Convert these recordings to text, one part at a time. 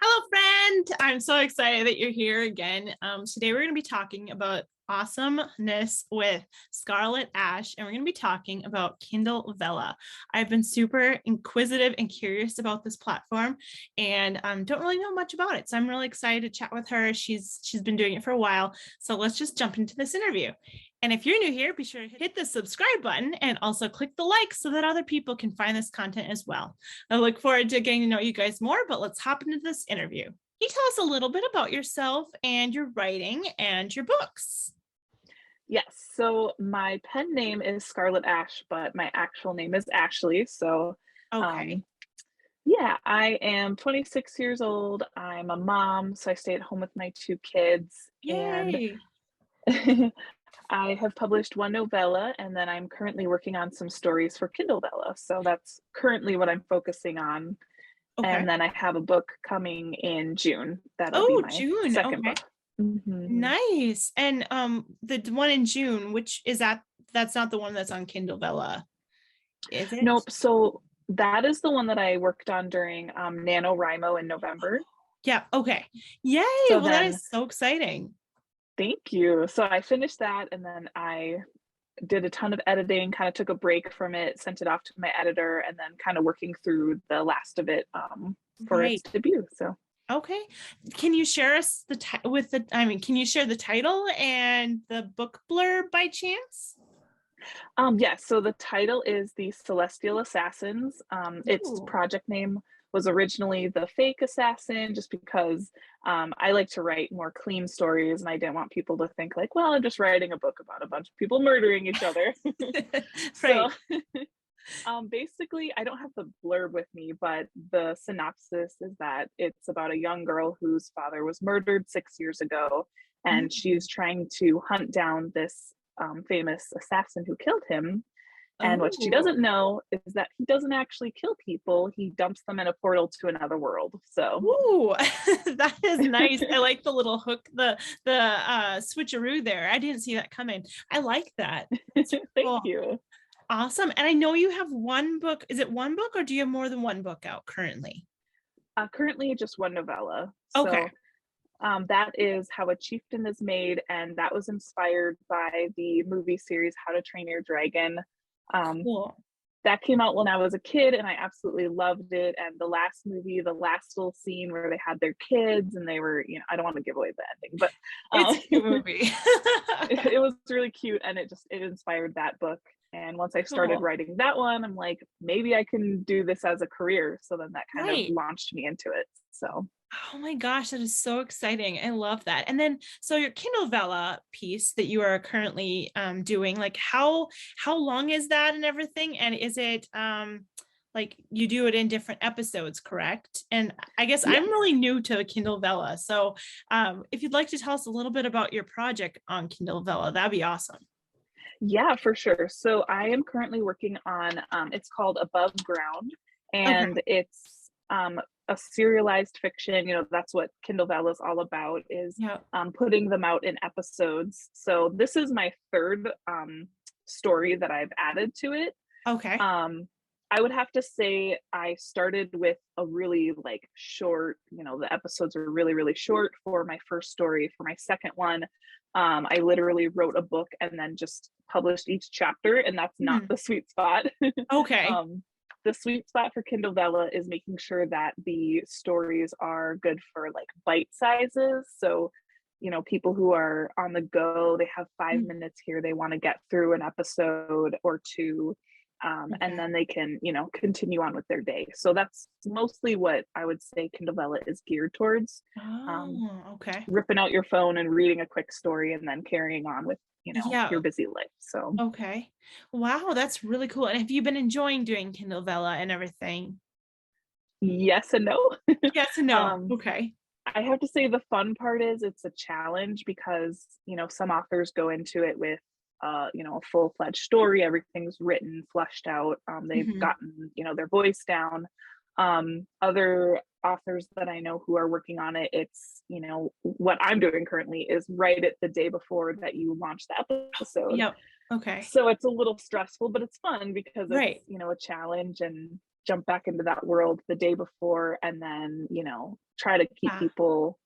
Hello, friend. I'm so excited that you're here again. Today, we're going to be talking about awesomeness with Scarlette Ash, and we're going to be talking about Kindle Vella. I've been super inquisitive and curious about this platform, and don't really know much about it. So I'm really excited to chat with her. She's been doing it for a while. So let's just jump into this interview. And if you're new here, be sure to hit the subscribe button and also click the like so that other people can find this content as well. I look forward to getting to know you guys more, but let's hop into this interview. Can you tell us a little bit about yourself and your writing and your books? Yes, so my pen name is Scarlette Ash, but my actual name is Ashley. Um, Okay. yeah, I am 26 years old. I'm a mom, so I stay at home with my two kids, and Yay. I have published one novella, and then I'm currently working on some stories for Kindle Vella. So that's currently what I'm focusing on. Okay. And then I have a book coming in June. That'll be Oh, my June. second Okay. book. Mhm. Nice. And the one in June, which is that's not the one that's on Kindle Vella, is it? Nope. So that is the one that I worked on during NaNoWriMo in November. Yeah. Okay. Yay. So Well, that then, is so exciting. thank you. So I finished that and then I did a ton of editing, kind of took a break from it, sent it off to my editor, and then kind of working through the last of it for its Right. debut. So, Okay. Can you share us can you share the title and the book blurb by chance? yes, so the title is The Celestial Assassins. Its Ooh. project name was originally The Fake Assassin, just because I like to write more clean stories and I didn't want people to think, like, well, I'm just writing a book about a bunch of people murdering each other. So, Right. basically, I don't have the blurb with me, but the synopsis is that it's about a young girl whose father was murdered 6 years ago, and she's Mm. trying to hunt down this famous assassin who killed him. And what she Oh. doesn't know is that he doesn't actually kill people, he dumps them in a portal to another world. So, Ooh, that is nice. I like the little hook, the switcheroo there. I didn't see that coming. I like that. That's really thank cool. you. Awesome. And I know you have one book. Is it one book or do you have more than one book out currently? Currently, just one novella. Okay. That is How a Chieftain is Made, and that was inspired by the movie series How to Train Your Dragon. Um, Cool. that came out when I was a kid, and I absolutely loved it. And the last movie, the last little scene where they had their kids and they were, I don't want to give away the ending, but It's a cute movie. it was really cute, and it inspired that book. And once I started Cool. writing that one, I'm like, maybe I can do this as a career. So then that kind of Right. launched me into it. So Oh my gosh, that is so exciting. I love that. And then so your Kindle Vella piece that you are currently doing, like how long is that and everything? And is it like you do it in different episodes, correct? And I guess I'm yes. really new to Kindle Vella. So if you'd like to tell us a little bit about your project on Kindle Vella, that'd be awesome. Yeah, for sure. So I am currently working on it's called Above Ground, Okay. and it's a serialized fiction. That's what Kindle Vella is all about, is Yeah. putting them out in episodes. So this is my third story that I've added to it. Okay. Um, I would have to say I started with a really like short, the episodes are really, really short for my first story. For my second one, I literally wrote a book and then just published each chapter, and that's not Hmm. the sweet spot. Okay. um, the sweet spot for Kindle Vella is making sure that the stories are good for like bite sizes. So, people who are on the go, they have five Mm. minutes here, they want to get through an episode or two, and Okay. then they can, continue on with their day. So that's mostly what I would say Kindle Vella is geared towards. Um, Oh, okay. ripping out your phone and reading a quick story and then carrying on with, Yeah. your busy life. So Okay. Wow, that's really cool. And have you been enjoying doing Kindle Vella and everything? yes and no. Yes and no. um, Okay. I have to say the fun part is it's a challenge because, some authors go into it with a full-fledged story, everything's written, fleshed out. They've Mhm. gotten, their voice down. Other authors that I know who are working on it, it's, what I'm doing currently is write it the day before that you launch the episode. Yep. Okay. So it's a little stressful, but it's fun because it's, Right. a challenge, and jump back into that world the day before, and then, try to keep Yeah. people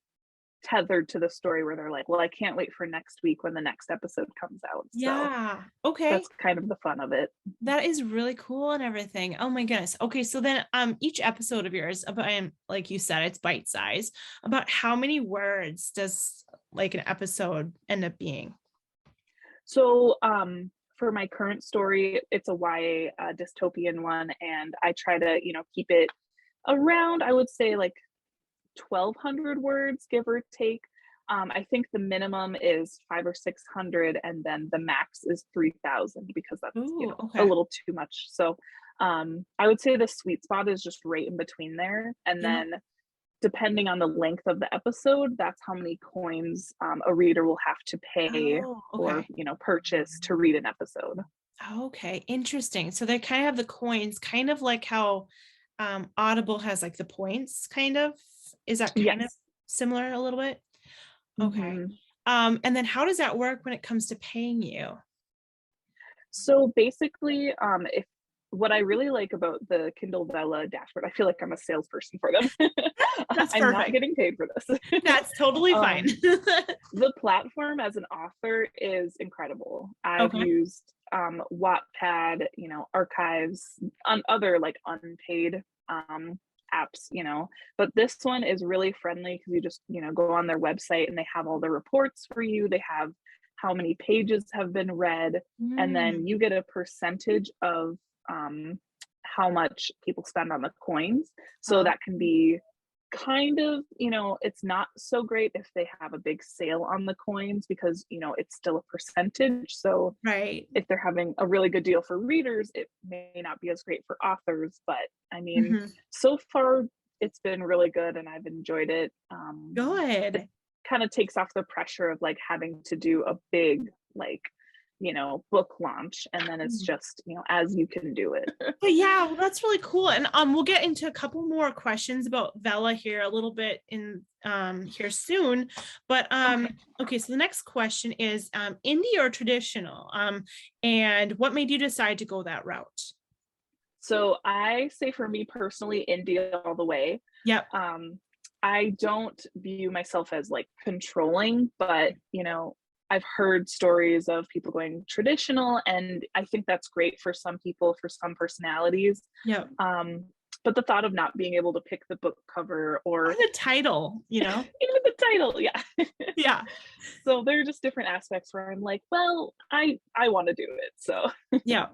tethered to the story where they're like, well, I can't wait for next week when the next episode comes out. So Yeah. Okay. that's kind of the fun of it. That is really cool and everything. Oh my goodness. Okay, so then each episode of yours about like you said, it's bite size. About how many words does like an episode end up being? So for my current story, it's a YA dystopian one, and I try to, keep it around, I would say, like 1,200 words, give or take. I think the minimum is 500 or 600, and then the max is 3,000, because that's, Ooh, a okay. little too much. So I would say the sweet spot is just right in between there. And Yeah. then depending on the length of the episode, that's how many coins a reader will have to pay Oh, or, okay. purchase to read an episode. Okay, interesting. So they kind of have the coins, kind of like how Audible has like the points, kind of. Is that kind of Yes. similar a little bit? Okay. Mhm. And then how does that work when it comes to paying you? So basically, if what I really like about the Kindle Vella dashboard, I feel like I'm a salesperson for them. That's I'm not perfect. getting paid for this. That's totally fine. um, the platform as an author is incredible. I've Okay. used Wattpad, archives, on other like unpaid apps, but this one is really friendly because you just, go on their website and they have all the reports for you. They have how many pages have been read, and Mm, then you get a percentage of how much people spend on the coins. So oh, that can be kind of, it's not so great if they have a big sale on the coins, because, it's still a percentage. So right. if they're having a really good deal for readers, it may not be as great for authors. But I mean, Mhm. so far it's been really good and I've enjoyed it. It Good. kind of takes off the pressure of like having to do a big, like, book launch, and then it's Mm. just, as you can do it. But yeah, well, that's really cool. And we'll get into a couple more questions about Vella here a little bit in here soon. But Okay. okay, so the next question is indie or traditional? And what made you decide to go that route? So I say for me personally, indie all the way. Yep. Um, I don't view myself as like controlling, but I've heard stories of people going traditional, and I think that's great for some people, for some personalities. Yep. Um, but the thought of not being able to pick the book cover Or or the title, you know? even the title, yeah. Yeah. So there are just different aspects where I'm like, well, I want to do it. So Yeah.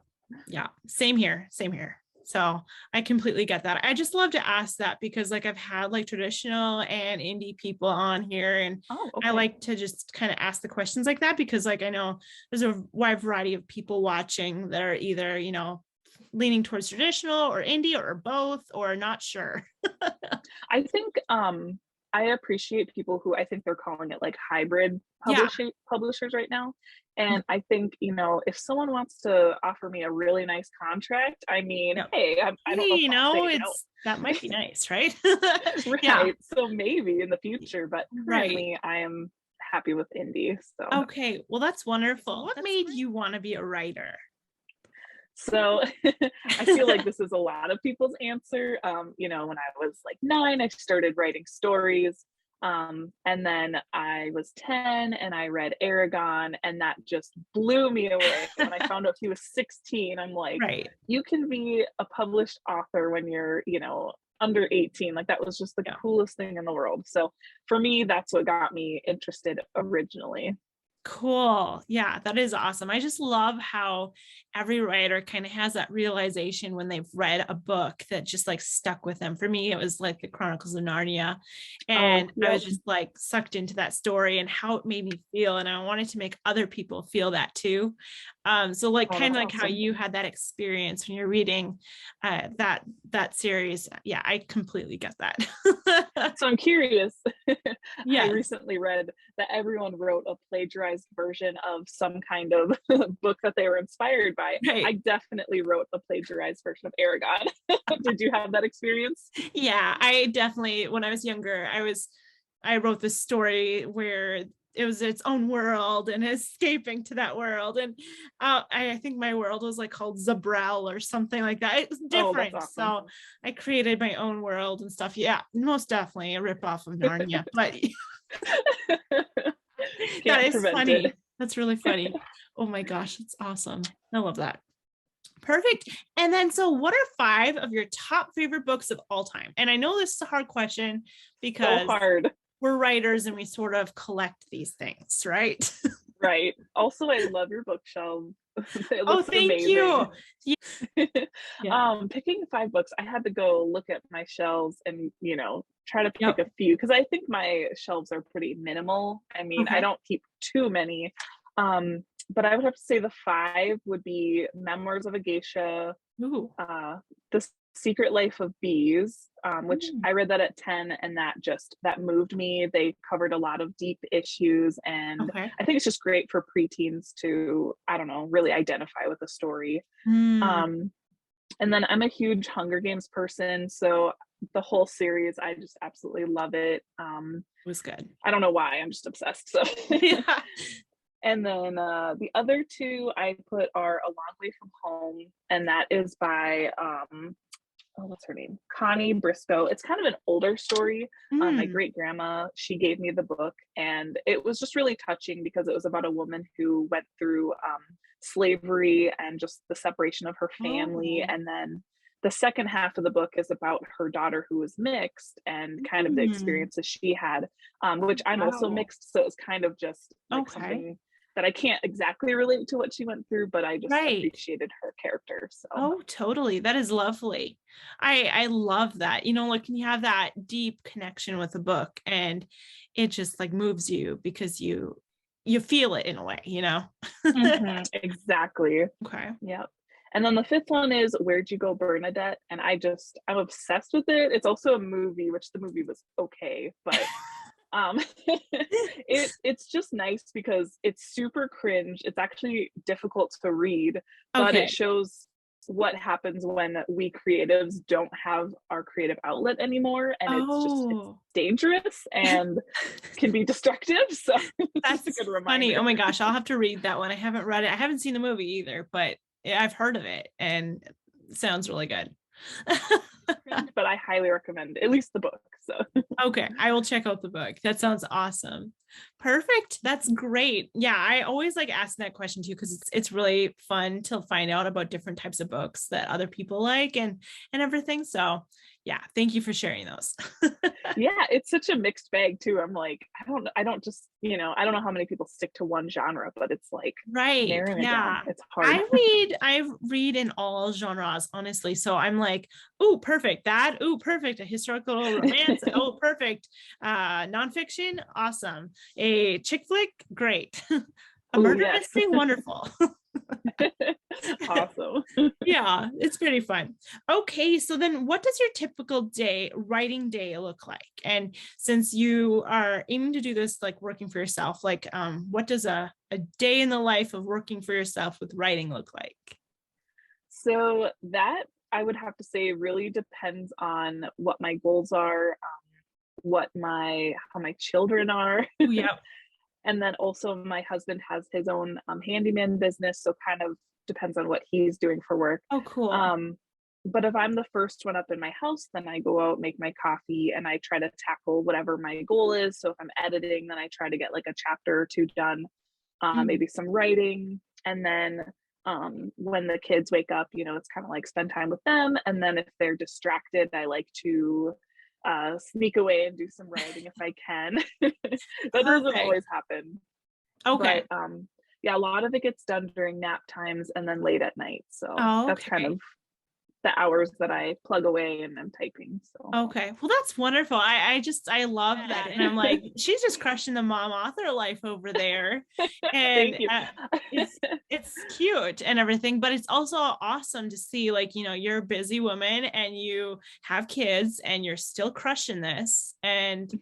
Yeah. Same here. Same here. So I completely get that. I just love to ask that because like I've had like traditional and indie people on here and oh, I okay. like to just kind of ask the questions like that because like I know there's a wide variety of people watching that are either, leaning towards traditional or indie or both or not sure. I think I appreciate people who, I think they're calling it like hybrid Yeah. publishers right now. And I think, if someone wants to offer me a really nice contract, I mean, Yeah. hey, I Hey, don't know if I'll say no. it's that might be nice, right? Yeah. Right. So maybe in the future, but Right. currently I am happy with indie. So Okay. Well, that's wonderful. What made you want to be a writer? So I feel like this is a lot of people's answer. When I was like 9, I started writing stories. And then I was 10 and I read Aragon, and that just blew me away. When I found out he was 16, I'm like, Right. you can be a published author when you're, under 18. Like that was just the Yeah. coolest thing in the world. So for me, that's what got me interested originally. Cool. Yeah, that is awesome. I just love how every writer kind of has that realization when they've read a book that just like stuck with them. For me, it was like the Chronicles of Narnia. Oh, And I yep. was just like sucked into that story and how it made me feel. And I wanted to make other people feel that too. So like Oh, kind that's of like how awesome. you had that experience when you're reading that series. Yeah, I completely get that. So I'm curious. I Yes. recently read that everyone wrote a plagiarized version of some kind of book that they were inspired by. I Right. definitely wrote a plagiarized version of Aragon. Did you have that experience? Yeah, I definitely, when I was younger, I wrote this story where it was its own world and escaping to that world. And I think my world was like called Zabral or something like that. It was Oh, that's different. awesome. So I created my own world and stuff. Yeah, most definitely a ripoff of Narnia, but that Can't is prevent it. funny. That's really funny. Oh my gosh, it's awesome. I love that. Perfect. And then, so what are 5 of your top favorite books of all time? And I know this is a hard question So because hard. we're writers and we sort of collect these things, right? Right. Also, I love your bookshelf. It Oh, looks thank amazing. you. Yeah. Picking 5 books, I had to go look at my shelves and, try to pick Yep. a few because I think my shelves are pretty minimal. I mean, I Okay. don't keep too many. But I would have to say the 5 would be Memoirs of a Geisha, Ooh. The Secret Life of Bees, which Mm. I read that at 10, and that moved me. They covered a lot of deep issues, and Okay. I think it's just great for preteens to, I don't know, really identify with the story. Mm. Um, and then I'm a huge Hunger Games person, so the whole series, I just absolutely love it. Was good. I don't know why, I'm just obsessed. So Yeah. and then the other 2 I put are A Long Way from Home, and that is by what's her name? Connie Briscoe. It's kind of an older story. My Mm. great grandma, she gave me the book, and it was just really touching because it was about a woman who went through slavery and just the separation of her family. Oh. And then the second half of the book is about her daughter who was mixed and kind of the Mm. experiences she had, which I'm also Wow. mixed. So it's kind of just like Okay. something that I can't exactly relate to what she went through, but I just Right. appreciated her character. So Oh, totally. That is lovely. I love that. Like when you have that deep connection with a book and it just like moves you because you feel it in a way. exactly. Okay. Yep. And then the 5th one is Where'd You Go, Bernadette? And I'm obsessed with it. It's also a movie, which the movie was okay, but um it's just nice because it's super cringe. It's actually difficult to read, but it Okay. shows what happens when we creatives don't have our creative outlet anymore, and it's Oh, dangerous and can be destructive. So it's just a that's good funny. reminder. Oh my gosh, I'll have to read that one. I haven't read it. I haven't seen the movie either, but I've heard of it and it sounds really good. Cringe, but I highly recommend at least the book. So Okay, I will check out the book. That sounds awesome. Perfect. That's great. Yeah, I always like asking that question too because it's really fun to find out about different types of books that other people like and everything. So, yeah, thank you for sharing those. yeah, it's such a mixed bag too. I'm like, I don't just, I don't know how many people stick to one genre, but it's like Right. narrowing it down. Yeah. It's hard. I read in all genres, honestly. So I'm like, oh, perfect. That, oh, perfect. A historical romance. Oh, perfect. Nonfiction, awesome. A chick flick, great. A Oh, murder yes. mystery, wonderful. Awesome. Yeah, it's pretty fun. Okay, so then what does your typical writing day look like? And since you are aiming to do this like working for yourself, like what does a day in the life of working for yourself with writing look like? So that I would have to say really depends on what my goals are, what my how my children are. Oh, yeah. And then also my husband has his own handyman business, so kind of depends on what he's doing for work. Oh, cool. Um, but if I'm the first one up in my house, then I go out, make my coffee, and I try to tackle whatever my goal is. So if I'm editing, then I try to get like a chapter or 2 done, Mhm. maybe some writing. And then when the kids wake up, it's kind of like spend time with them. And then if they're distracted, I like to sneak away and do some writing if I can. That doesn't Perfect. always happen, Okay. but yeah, a lot of it gets done during nap times and then late at night. So that's kind Okay. of the hours that I plug away and I'm typing. So Okay. Well, that's wonderful. I love that. And I'm like, she's just crushing the mom author life over there. thank And you. it's cute and everything, but it's also awesome to see like, you're a busy woman and you have kids and you're still crushing this. And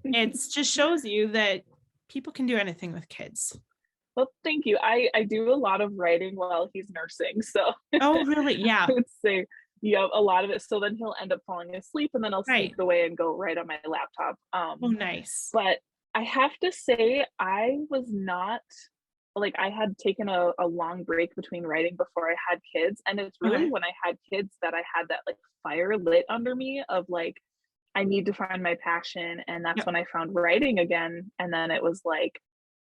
it's just shows you that people can do anything with kids. Well, thank you. I do a lot of writing while he's nursing. So Oh, really? I Yeah. would say, yeah, a lot of it. So then he'll end up falling asleep and then I'll sneak Right. away and go right on my laptop. Oh, nice. But I have to say I was not like, I had taken a long break between writing before I had kids, and it's really Okay. when I had kids that I had that, like, fire lit under me of, like, I need to find my passion, and that's Yep. when I found writing again, and then it was like,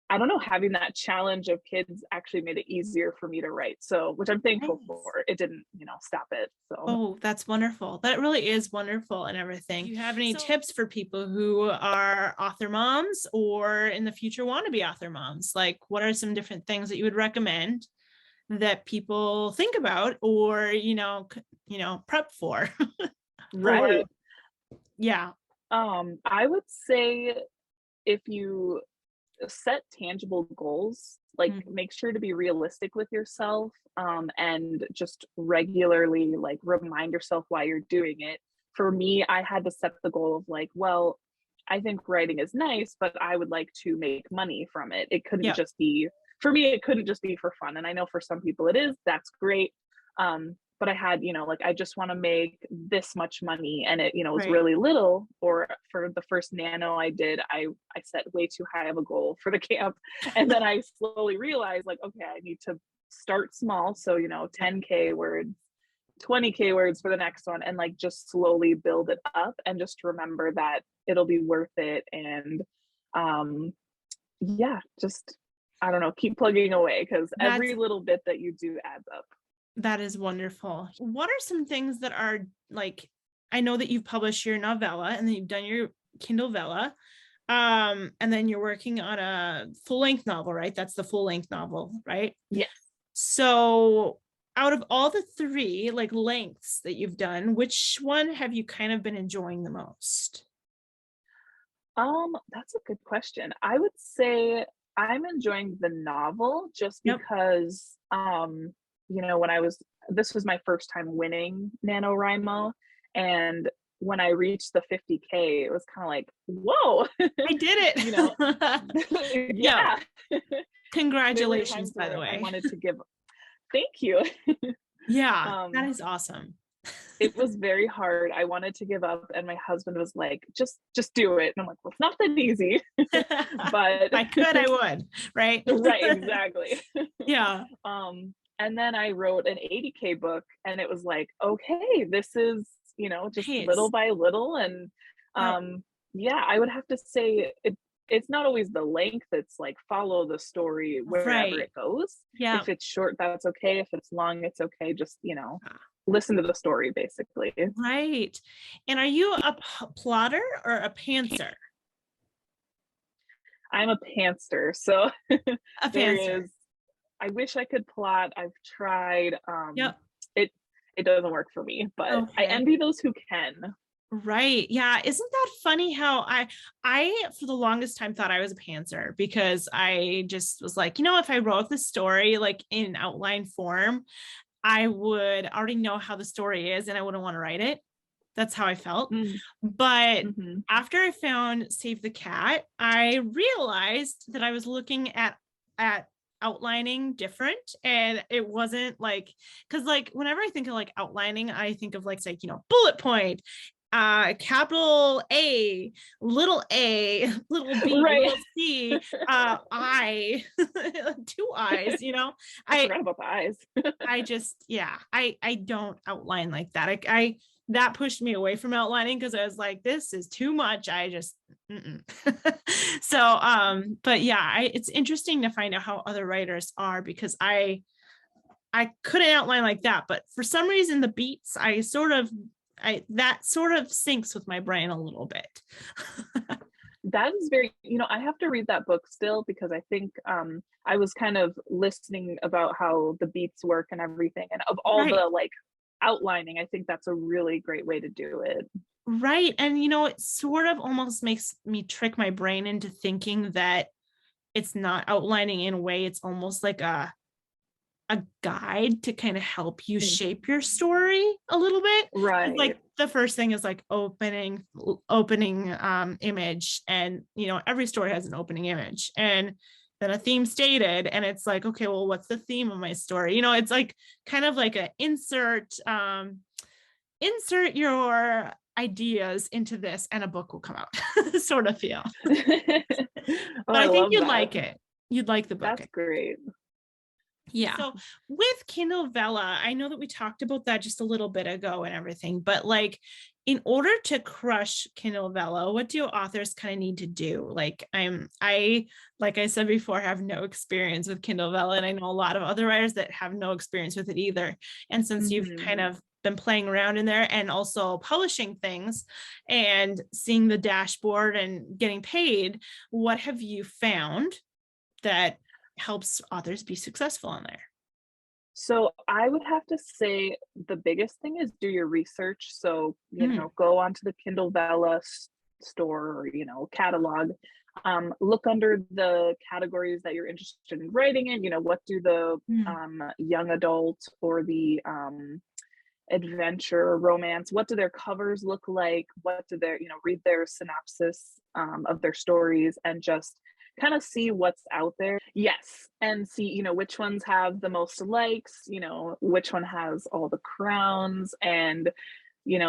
I don't know, having that challenge of kids actually made it easier for me to write, so which I'm thankful Nice. for. It didn't, stop it, so Oh, that's wonderful. That really is wonderful and everything. Do you have any tips for people who are author moms or in the future want to be author moms? Like, what are some different things that you would recommend that people think about or, prep for? Or, right. yeah. I would say if you set tangible goals, like, Mm, make sure to be realistic with yourself, and just regularly, like, remind yourself why you're doing it. For me, I had to set the goal of, like, well, I think writing is nice, but I would like to make money from it. It couldn't yeah. just be for me, it couldn't just be for fun, and I know for some people it is, that's great. But I had, like, I just want to make this much money, and it, was Right. really little. Or for the first nano I did, I set way too high of a goal for the camp, and then I slowly realized, like, okay, I need to start small. So, Yep. 10K words, 20K words for the next one, and, like, just slowly build it up, and just remember that it'll be worth it. And um yeah, just, I don't know, keep plugging away, because That's every little bit that you do adds up. that is wonderful. What are some things that are like, I know that you've published your novella and then you've done your Kindle Vella. And then you're working on a full-length novel, right? That's the full-length novel, right? Yes. So out of all the three like lengths that you've done, which one have you kind of been enjoying the most? That's a good question. I would say I'm enjoying the novel just Yep. because, when this was my first time winning NaNoWriMo, and when I reached the 50K, it was kind of like, whoa, I did you know, it. Yeah. yeah. There were Congratulations, times by the where I way. wanted to give, thank you. Yeah, that Um, is awesome. it was very hard. I wanted to give up, and my husband was like, just do it. And I'm like, well, it's not that easy. If But I could, I would, right? right, exactly. Yeah. And then I wrote an 80K book, and it was like, okay, this is, just little Nice. by little. And Yep. yeah, I would have to say it's not always the length. It's like, follow the story wherever Right. it goes. Yeah. If it's short, that's okay. If it's long, it's okay. Just, listen to the story, basically. Right. And are you a plotter or a pantser? I'm a pantser, so A there pantser. is, I wish I could plot. I've tried. Yep. It it doesn't work for me, but I Okay. envy those who can. Right. Yeah. Isn't that funny how I for the longest time thought I was a pantser because I just was like, if I wrote the story like in outline form, I would already know how the story is and I wouldn't want to write it. That's how I felt. Mm, But mhm. after I found Save the Cat, I realized that I was looking at outlining different and it wasn't like because like whenever I think of like outlining I think of like bullet point capital A little b Right. little c I two eyes I I forgot about the eyes. I just, yeah, I don't outline like that. I that pushed me away from outlining because I was like, this is too much. I just, mm-mm. So, but yeah, it's interesting to find out how other writers are because I couldn't outline like that, but for some reason the beats, that sort of syncs with my brain a little bit. That is very, I have to read that book still, because I think I was kind of listening about how the beats work and everything. And of all Right. the, like, outlining, I think that's a really great way to do it. Right. And it sort of almost makes me trick my brain into thinking that it's not outlining in a way. It's almost like a guide to kind of help you Mm, shape your story a little bit. right. Like the first thing is like opening image, and every story has an opening image and then a theme stated, and it's like, okay, well, what's the theme of my story? It's like kind of like a insert your ideas into this and a book will come out. sort of feel. Oh, But I I think love you'd that. like it. You'd like the book. That's great. Yeah. So with Kindle Vella, I know that we talked about that just a little bit ago and everything, but like in order to crush Kindle Vella, what do authors kind of need to do? Like like I said before, have no experience with Kindle Vella, and I know a lot of other writers that have no experience with it either. And since you've kind of been playing around in there and also publishing things and seeing the dashboard and getting paid, what have you found that helps authors be successful on there? So I would have to say the biggest thing is do your research. So, go onto the Kindle Vella store or, catalog. Look under the categories that you're interested in writing in. What do the young adult or the adventure, romance, what do their covers look like? What do their, read their synopsis of their stories and just kind of see what's out there. Yes. And see, which ones have the most likes, which one has all the crowns, and,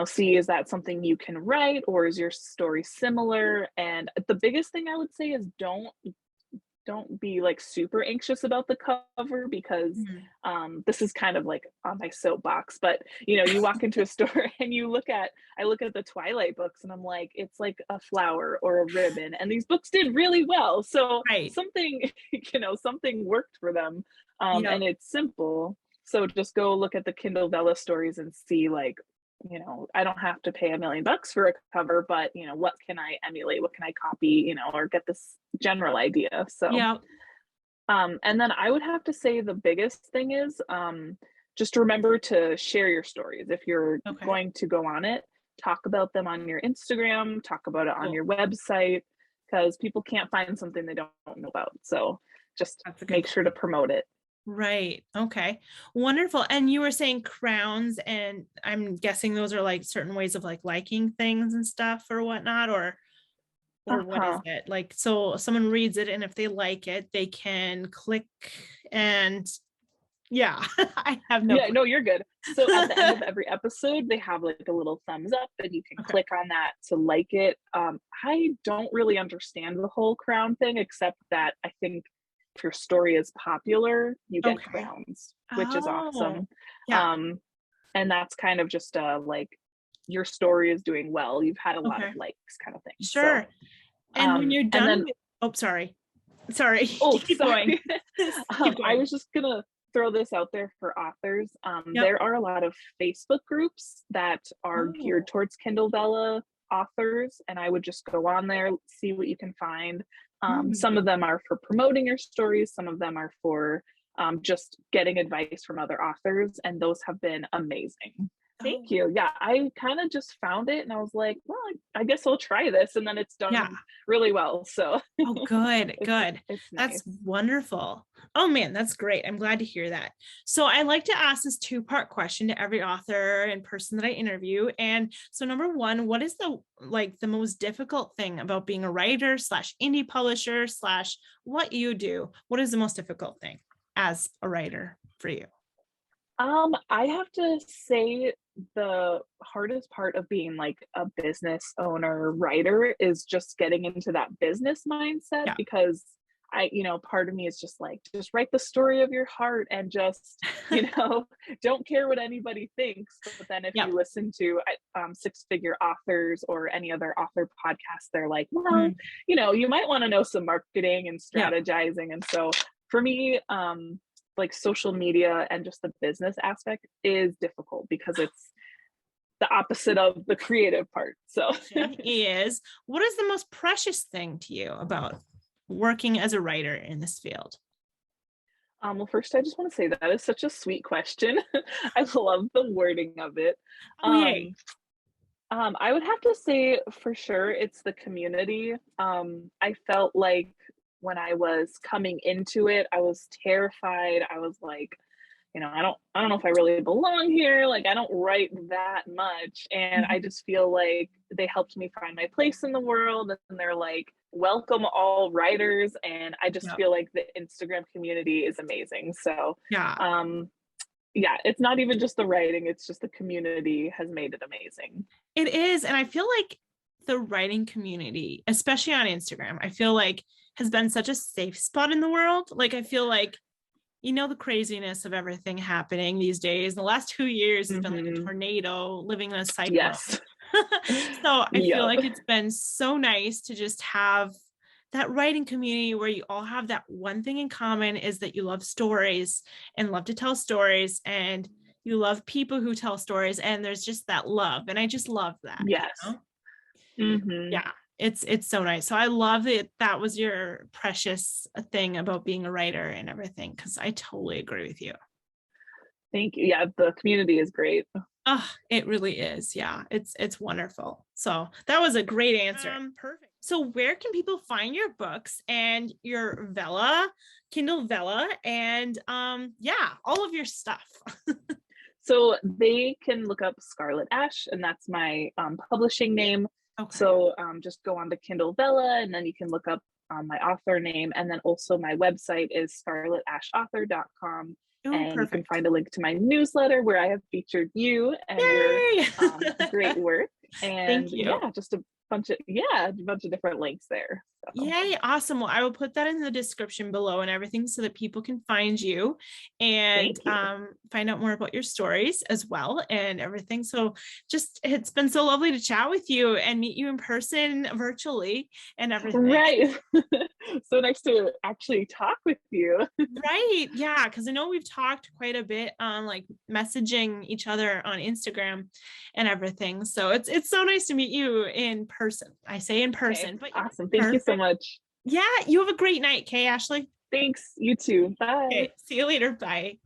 see, is that something you can write, or is your story similar? And the biggest thing I would say is don't be like super anxious about the cover, because this is kind of like on my soapbox, but you walk into a store and I look at the Twilight books and I'm like, it's like a flower or a ribbon, and these books did really well, so Right. something something worked for them. And it's simple. So just go look at the Kindle Vella stories and see, like, I don't have to pay $1 million for a cover, but what can I emulate? What can I copy? Or get this general idea. So, and then I would have to say the biggest thing is just remember to share your stories. If you're going to go on it, talk about them on your Instagram, talk about it on your website, because people can't find something they don't know about. So just make sure to promote it. Right. Okay. Wonderful. And you were saying crowns, and I'm guessing those are like certain ways of like liking things and stuff or whatnot, or what is it? Like, so someone reads it and if they like it, they can click and I have no clue. No, you're good. So at the end of every episode, they have like a little thumbs up and you can click on that to like it. I don't really understand the whole crown thing, except that I think if your story is popular, you get crowns, which is awesome. And that's kind of just like your story is doing well. You've had a lot of likes, kind of thing. Sure. So, and when you're done, sorry. Keep going. I was just gonna throw this out there for authors. There are a lot of Facebook groups that are geared towards Kindle Vella authors, and I would just go on there, see what you can find. Some of them are for promoting your stories, some of them are for just getting advice from other authors, and those have been amazing. Thank you. Yeah, I kind of just found it and I was like, well, I guess I'll try this, and then it's done really well. So good. It's That's nice. wonderful. Oh man, that's great. I'm glad to hear that. So I like to ask this 2-part question to every author and person that I interview. And so number one, what is the most difficult thing about being a writer / indie publisher / what you do? What is the most difficult thing as a writer for you? I have to say the hardest part of being like a business owner writer is just getting into that business mindset, because part of me is just like, just write the story of your heart and just, don't care what anybody thinks. But then if you listen to Six Figure Authors or any other author podcast, they're like, well, you might want to know some marketing and strategizing. And so for me, like social media and just the business aspect is difficult because it's the opposite of the creative part. So it is. What is the most precious thing to you about working as a writer in this field? Well, first, I just want to say that is such a sweet question. I love the wording of it. I would have to say for sure it's the community. I felt like when I was coming into it, I was terrified. I was like, I don't know if I really belong here. Like, I don't write that much. And I just feel like they helped me find my place in the world. And they're like, welcome all writers. And I just feel like the Instagram community is amazing. So, it's not even just the writing, it's just the community has made it amazing. It is. And I feel like the writing community, especially on Instagram, I feel like has been such a safe spot in the world. Like, I feel like, the craziness of everything happening these days. The last 2 years has been like a tornado, living in a cyclone. Yes. So I feel Yep. like it's been so nice to just have that writing community where you all have that one thing in common, is that you love stories and love to tell stories, and you love people who tell stories, and there's just that love. And I just love that. Yes. Yeah, it's so nice. So I love that that was your precious thing about being a writer and everything, because I totally agree with you. Thank you. Yeah, the community is great. Oh, it really is. Yeah, it's wonderful. So that was a great answer. Perfect. So where can people find your books and your Vella, Kindle Vella, and yeah, all of your stuff? So they can look up Scarlette Ash, and that's my publishing name. Okay. So just go on to Kindle Vella, and then you can look up my author name. And then also my website is scarletteashauthor.com. Oh, and perfect. you can find a link to my newsletter where I have featured you and Yay! your great work. And Thank you. yeah, just a bunch of different links there. So. Yay, awesome. Well, I will put that in the description below and everything so that people can find you and find out more about your stories as well and everything. So just, it's been so lovely to chat with you and meet you in person virtually and everything. Right. So nice to actually talk with you. Right. Yeah. Because I know we've talked quite a bit on like messaging each other on Instagram and everything. So it's so nice to meet you in person. I say in person, Okay. but awesome. Thank you so much. Yeah. You have a great night, Ashley. Thanks. You too. Bye. Okay. See you later. Bye.